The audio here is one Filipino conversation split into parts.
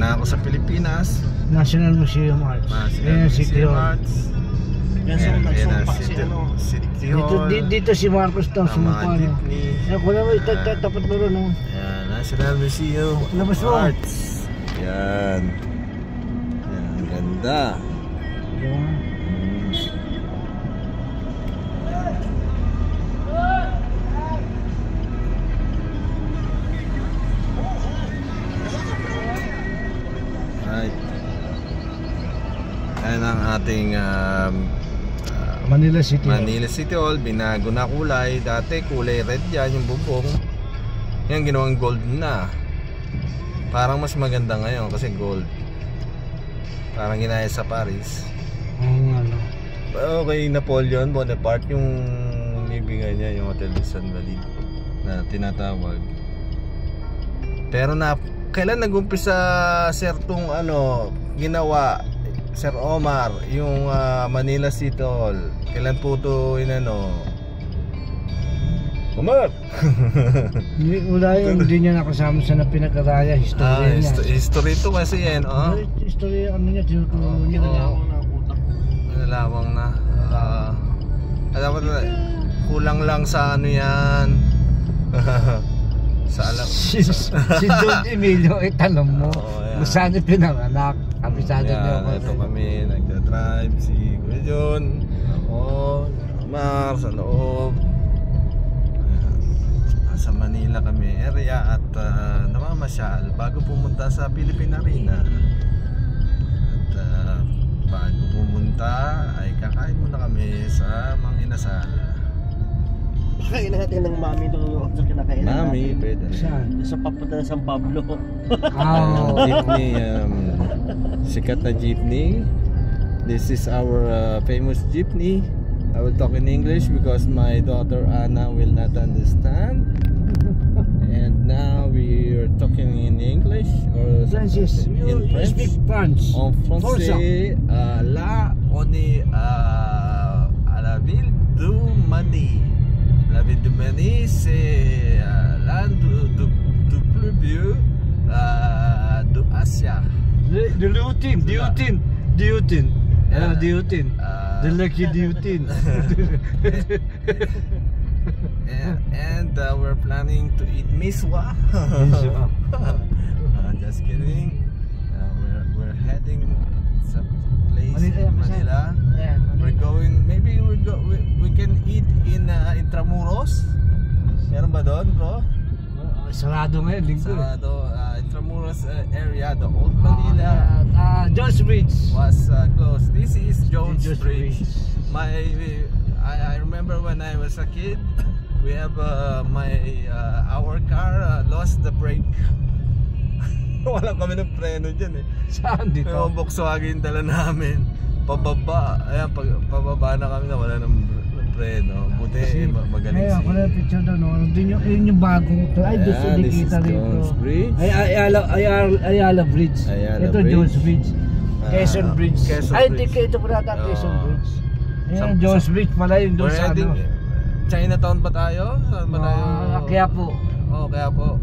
na ako sa Pilipinas. National Museum Arts. National Museum Arts. Yan sa nagsumpa si ano. City Hall. Dito si Marcos daw sumpa. Mga jeepney. Kung naman tapat mo rin. Yan, National Museum Labas mo. Arts. Yan. Yan, ganda. Right. Ayan ang ating Manila City. Manila City Hall. Binago na kulay. Dati kulay red yan yung bubong. Yan ginawang gold na. Parang mas maganda ngayon kasi gold. Parang ginaya sa Paris. Ano. Okay, Napoleon Bonaparte yung nibigay niya, yung Hotel de San Valley na tinatawag. Pero kailan nag-umpisa Sir tong ginawa Sir Omar yung Manila City Hall? Kailan po ito Omar? Wala yung hindi niya nakasama sa pinag-araya history niya. History ito kasi yan, History niya, tinuturo niya. Nalawang na. Alam mo na, kulang lang sa yan. Sa alam. Si Don Emilio, itanong mo. Kung saan niya pinanganak. Kabisado niya ako. Ito kami, nagda-drive. Si Kuya John, ako, Omar, sa loob. Sa Manila kami area at namamasyal bago pumunta sa Philippine Arena. At bago pumunta ay kakain muna kami sa Mang Inasal. Kakain natin ng mami doon sa kinakainan natin. Mami, pwede. Saan? Sa papunta na San Pablo. Jeepney, sikat na jeepney. This is our famous jeepney. I will talk in English because my daughter Anna will not understand. And now we are talking in English or Francis, you speak French. En français, là on est à la ville de Manille. La ville de Manille c'est l'un du plus vieux de Asia. The Liutin. Diutin. The lucky Diutin. And we're planning to eat miswa. Just kidding. We're heading some place in Manila. We're going. Maybe we can eat in Intramuros. Meron ba doon, bro? Sarado ngayon, linggo. Sarado. Intramuros area, the old Manila. Jones Bridge Was closed. This is Jones Bridge. I remember when I was a kid, we have our car lost the brake. Wala kami ng preno dyan Saan dito? Yung Volkswagen dala namin pababa. Ayan, pababa na kami na wala ng preno. Buti magaling ako na picture doon. Yun yung bagong ito. Ay, gusto kita rito. Jones Bridge. Ayala Bridge. Ito Jones Bridge. Quezon Bridge. Ay, hindi ka ito pala Quezon Bridge. Ayan, Jones Bridge pala yung doon sa Chinatown ba tayo? Saan ba tayo? Kaya po. Kaya po.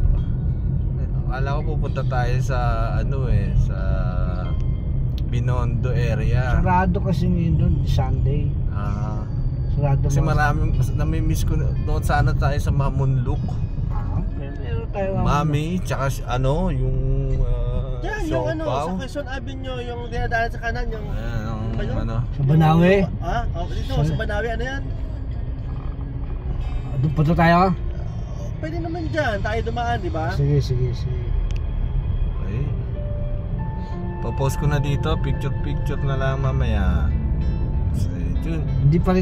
Akala ko pupunta tayo sa sa Binondo area. Sarado kasi ngayon doon, Sunday. Sarado kasi maraming nami-miss ko doon sana tayo sa Mamunluk. Meron tayo Mami, tsaka yung Yung sa Quezon Avenue, yung dinadaan sa kanan, yung sa Banawe. Dito sa Banawe, ano yan? Doon pa tayo? Pwede naman dyan, tayo dumaan, di ba? Sige. Okay. Popost ko na dito, picture na lang mamaya. Stay tuned. Hindi pa rin